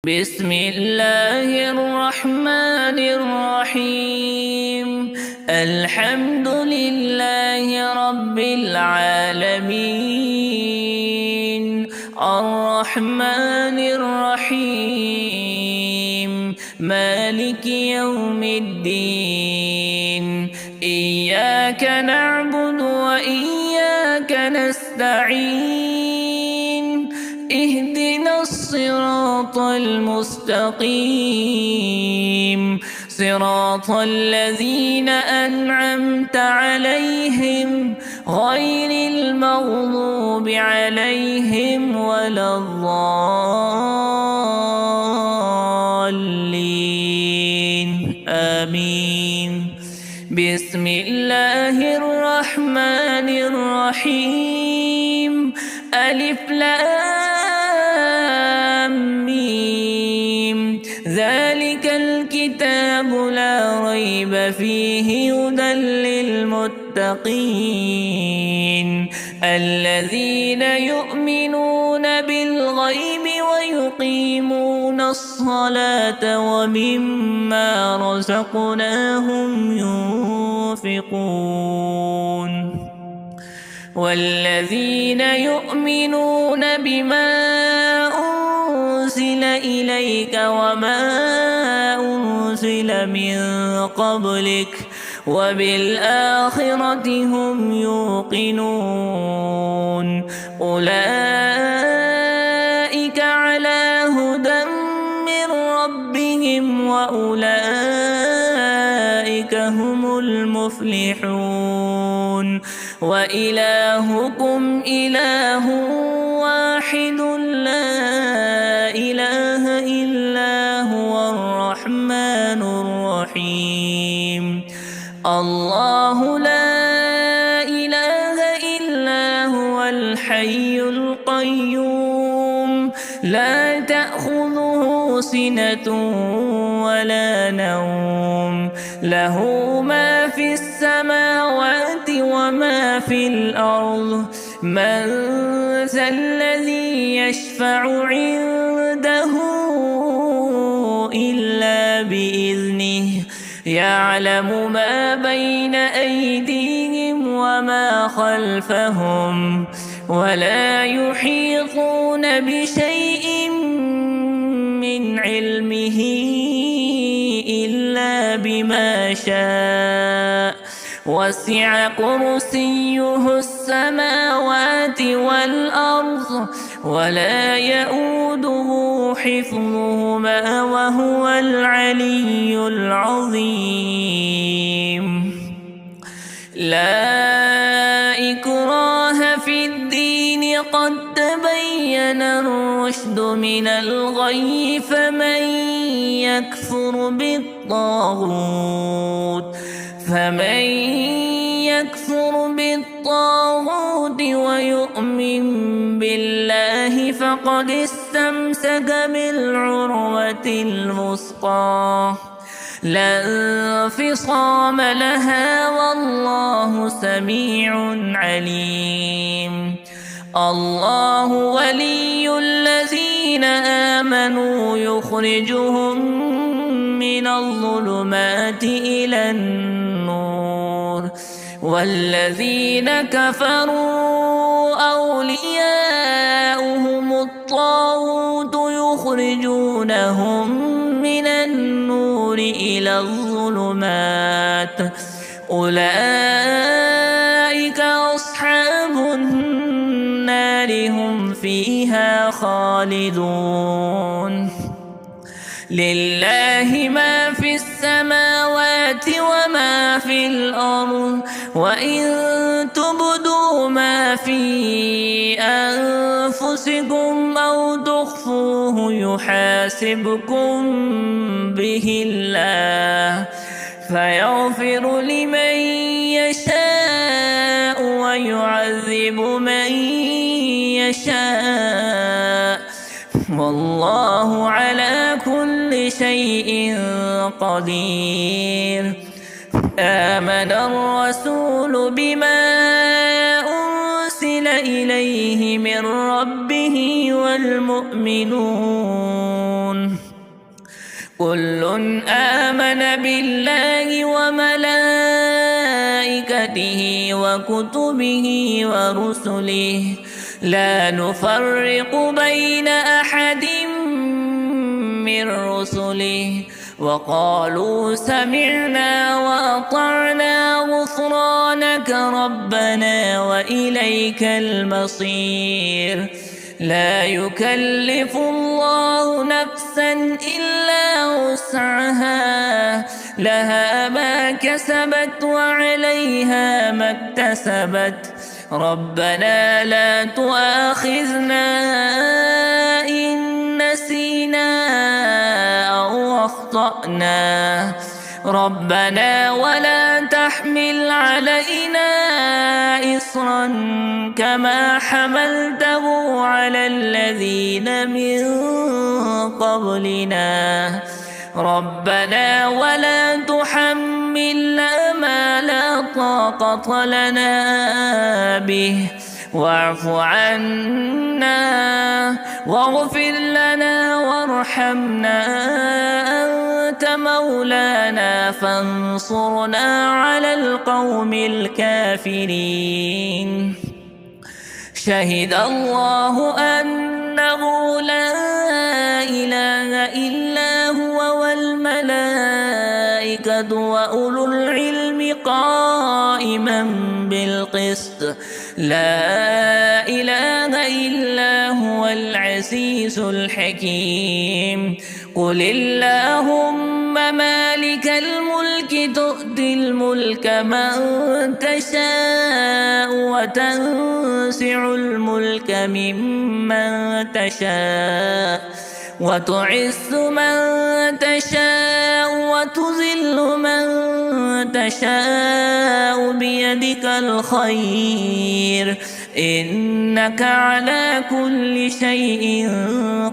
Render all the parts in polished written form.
بسم الله الرحمن الرحيم. الحمد لله رب العالمين، الرحمن الرحيم، مالك يوم الدين. إياك نعبد وإياك نستعين، اهدنا الصراط المستقيم، صراط الذين أنعمت عليهم غير المغضوب عليهم ولا الضالين، آمين. بسم الله الرحمن الرحيم. ألف لام ميم، ذلك الكتاب لا ريب فيه هدى للمتقين الذين يؤمنون بالغيب ويقيمون الصلاة ومما رزقناهم ينفقون. والذين يؤمنون بما أنزل إليك وما أنزل من قبلك وبالآخرة هم يوقنون. أولئك على هدى من ربهم وأولئك هم المفلحون. وإلهكم إله واحد لا إله إلا هو الرحمن الرحيم. الله لا إله إلا هو الحي القيوم، لا تأخذه سنة ولا نوم، له ما في السماوات وما في الأرض. من ذا الذي يشفع عنده إلا بإذنه، يعلم ما بين أيديهم وما خلفهم، ولا يحيطون بشيء من علمه إلا بما شاء. وسع كرسيه السماوات والأرض ولا يؤوده حفظهما وهو العلي العظيم. لا إكراه في الدين، قد تبين الرشد من الغي. فمن يكفر بالطاغوت ويؤمن بالله فقد استمسك بالعروة الوثقى، لا انفصام لها، والله سميع عليم. الله ولي الذين آمنوا يخرجهم من الظلمات إلى النور، والذين كفروا أولياؤهم الطاغوت يخرجونهم من النور إلى الظلمات. أولئك أصحاب النار، هم فيها خالدون. لله ما في السماوات وما في الأرض، وإن تبدوا ما في أنفسكم أو تخفوه يحاسبكم به الله، فيغفر لمن يشاء ويعذب من يشاء، والله على كل شيء قدير. آمن الرسول بما أنزل إليه من ربه والمؤمنون كل آمن بالله وملائكته وكتبه ورسله لا نفرق بين أحد من رسله وقالوا سمعنا وأطعنا غفرانك ربنا وإليك المصير. لا يكلف الله نفسا إلا وسعها لها ما كسبت وعليها ما اكتسبت ربنا لا تؤاخذنا إن نسينا أو أخطأنا ربنا ولا تحمل علينا إصرا كما حملته على الذين من قبلنا ربنا ولا تحملنا ما لا طاقة لنا به واعف عنا واغفر لنا وارحمنا أنت مولانا فانصرنا على القوم الكافرين. شهد الله أنه لا إله إلا هو والملائكة وأولو العلم قائما بالقسط لا إله إلا هو العزيز الحكيم. قل اللهم مالك الملك تؤتي الملك من تشاء وتنزع الملك ممن تشاء وتعز من تشاء وتذل من تشاء بيدك الخير إنك على كل شيء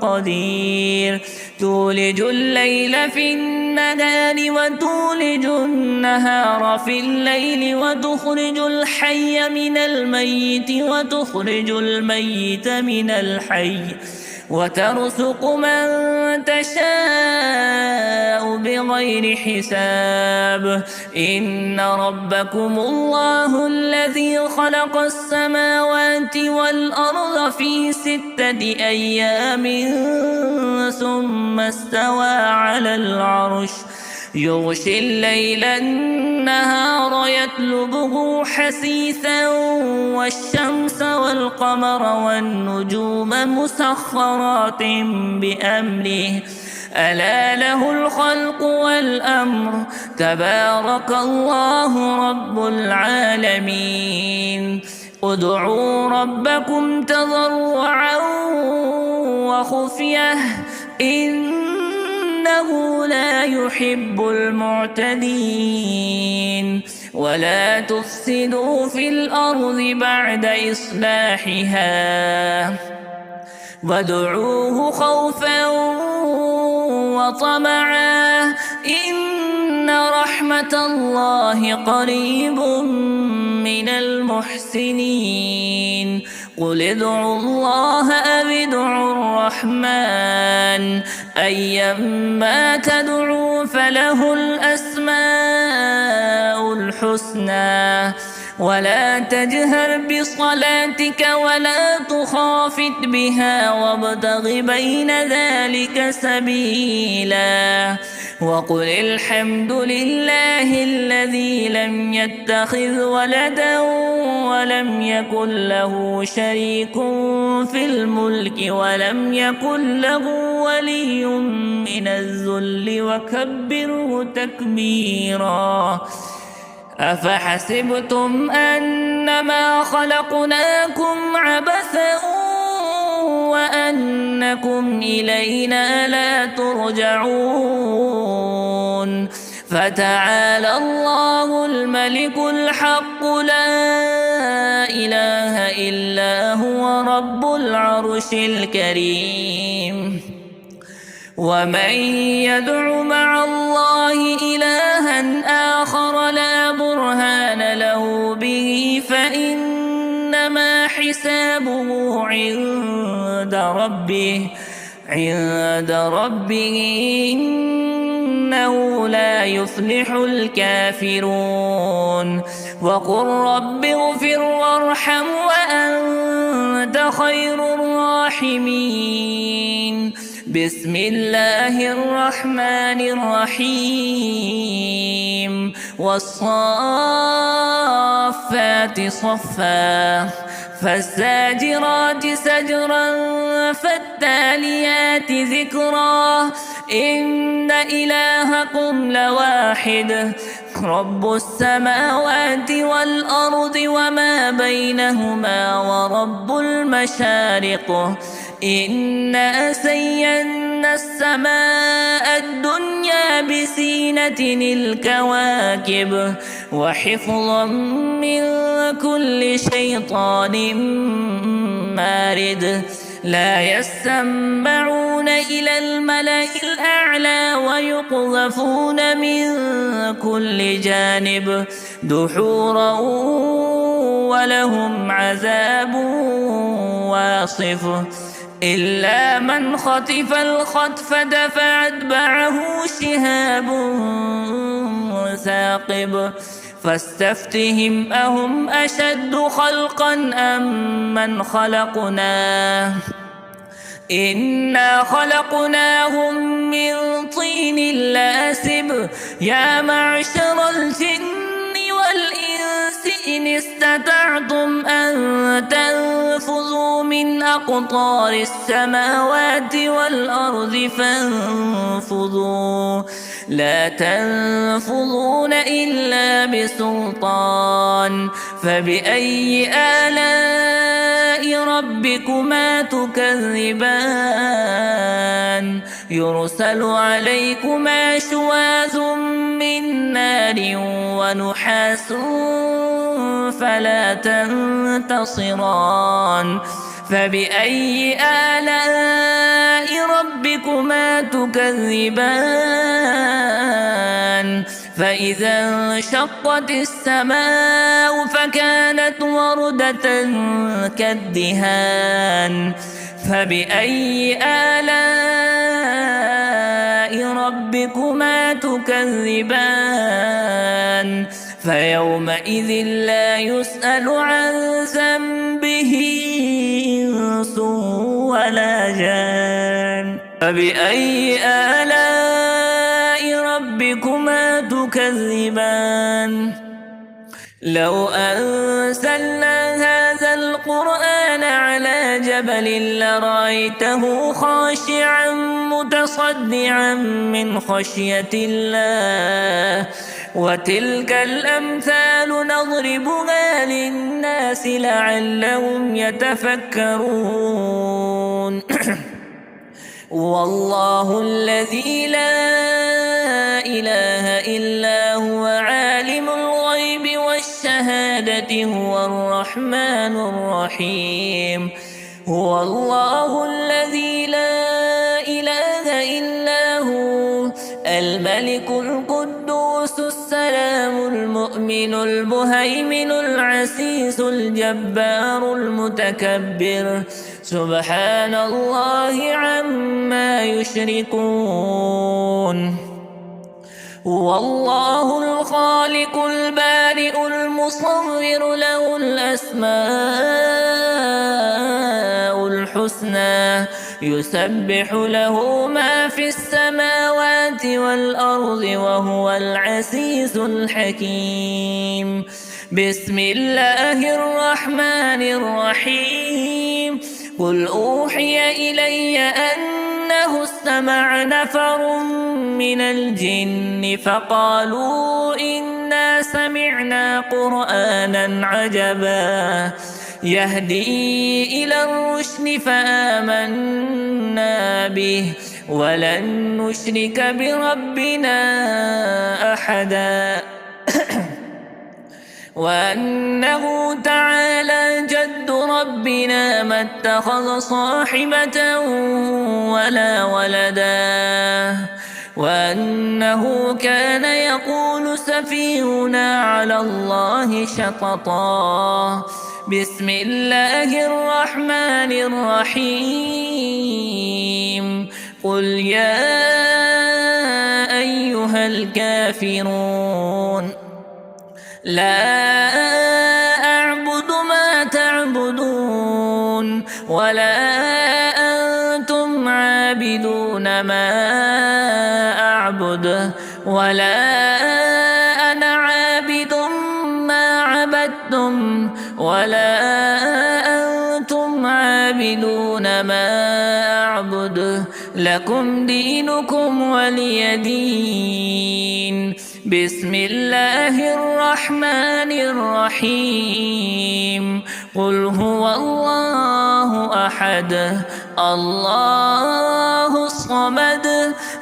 قدير. تولج الليل في النهار وتولج النهار في الليل وتخرج الحي من الميت وتخرج الميت من الحي وترزق من تشاء بغير حساب. إن ربكم الله الذي خلق السماوات والأرض في 6 أيام ثم استوى على العرش يغشي الليل النهار يطلبه حثيثا والشمس والقمر والنجوم مسخرات بأمره ألا له الخلق والأمر تبارك الله رب العالمين. ادعوا ربكم تضرعا وخفية إنه لا يحب المعتدين. ولا تفسدوا في الأرض بعد إصلاحها وادعوه خوفا وطمعا إن رحمة الله قريب من المحسنين. قل ادعوا الله أو ادعوا الرحمن أيما تدعوا فله الأسماء الحسنى ولا تجهر بصلاتك ولا تخافت بها وابتغ بين ذلك سبيلا. وقل الحمد لله الذي لم يتخذ ولدا ولم يكن له شريك في الملك ولم يكن له ولي من الذل وكبره تكبيرا. أفحسبتم أنما خلقناكم عبثا وأنكم إلينا لا ترجعون. فتعالى الله الملك الحق لا إله إلا هو رب العرش الكريم. ومن يدع مع الله إلها آخر لا برهان له به فإنما حسابه عند ربه عند ربه إنه لا يفلح الكافرون وقل رب اغفر وارحم وأنت خير الراحمين بسم الله الرحمن الرحيم والصافات صفا فالزاجرات سجرا فالتاليات ذكرا إن إلهكم لواحد رب السماوات والأرض وما بينهما ورب المشارق إنا زينا السماء الدنيا بزينة الكواكب وحفظا من كل شيطان مارد لا يسمعون إلى الملأ الأعلى ويقذفون من كل جانب دحورا ولهم عذاب واصف إلا من خطف الخطفة فأتبعه شهاب ثاقب فاستفتهم أهم أشد خلقا أم من خلقنا إنا خلقناهم من طين لاسب يا معشر الجن والإنس إن استطعتم أن تنفذوا من أقطار السماوات والأرض فانفذوا لا تنفذون إلا بسلطان فبأي آلاء ربكما تكذبان يرسل عليكما شواظ من نار ونحاس فلا تنتصران فبأي آلاء ربكما تكذبان فإذا انشقت السماء فكانت وردة كالدهان فبأي آلاء ربكما تكذبان فيومئذ لا يسأل عن ذنبه إنس ولا جان فبأي آلاء ربكما تكذبان لو أنزلنا هذا القرآن على جبل لرأيته خاشعا متصدعا من خشية الله وتلك الأمثال نضربها للناس لعلهم يتفكرون والله الذي لا إله إلا هو عالم الغيب والشهادة هو الرحمن الرحيم هو الله الذي لا إله إلا هو الملك القدوس السلام المؤمن المهيمن العزيز الجبار المتكبر سبحان الله عما يشركون هو الله الخالق البارئ المصور له الأسماء الحسنى يسبح له ما في السماوات والأرض وهو العزيز الحكيم بسم الله الرحمن الرحيم قل أوحي إلي أنه استمع نفر من الجن فقالوا إنا سمعنا قرآنا عجبا يهدي إلى الرشد فآمنا به ولن نشرك بربنا أحدا وأنه تعالى جد ربنا ما اتخذ صاحبة ولا ولدا وأنه كان يقول سفيهنا على الله شططا بسم الله الرحمن الرحيم قل يا أيها الكافرون لا أعبد ما تعبدون ولا أنتم عابدون ما أعبد ولا أنا عابد ما عبدتم ولا أنتم عابدون ما أعبد لكم دينكم ولي دين. بسم الله الرحمن الرحيم. قل هو الله أحد الله الصمد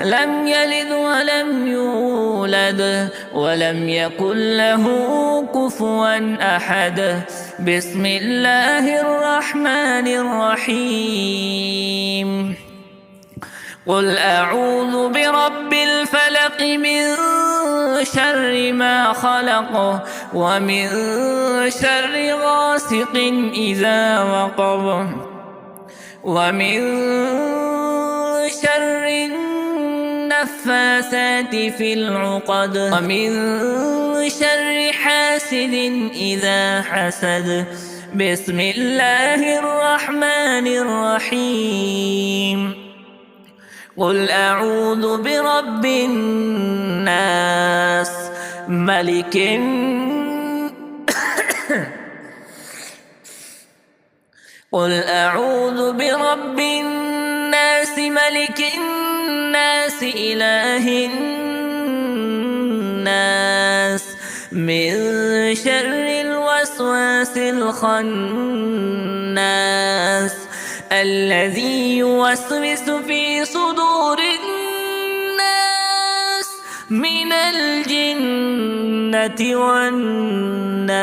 لم يلد ولم يولد ولم يكن له كفوا أحد. بسم الله الرحمن الرحيم. قل أعوذ برب الفلق من شر ما خلق ومن شر غاسق إذا وقب ومن شر النفاثات في العقد ومن شر حاسد إذا حسد. بسم الله الرحمن الرحيم. قل أعوذ برب الناس ملك قل أعوذ برب الناس ملك الناس إله الناس من شر الوسواس الخناس الذي يوسوس في صدور الناس من الجنة والناس.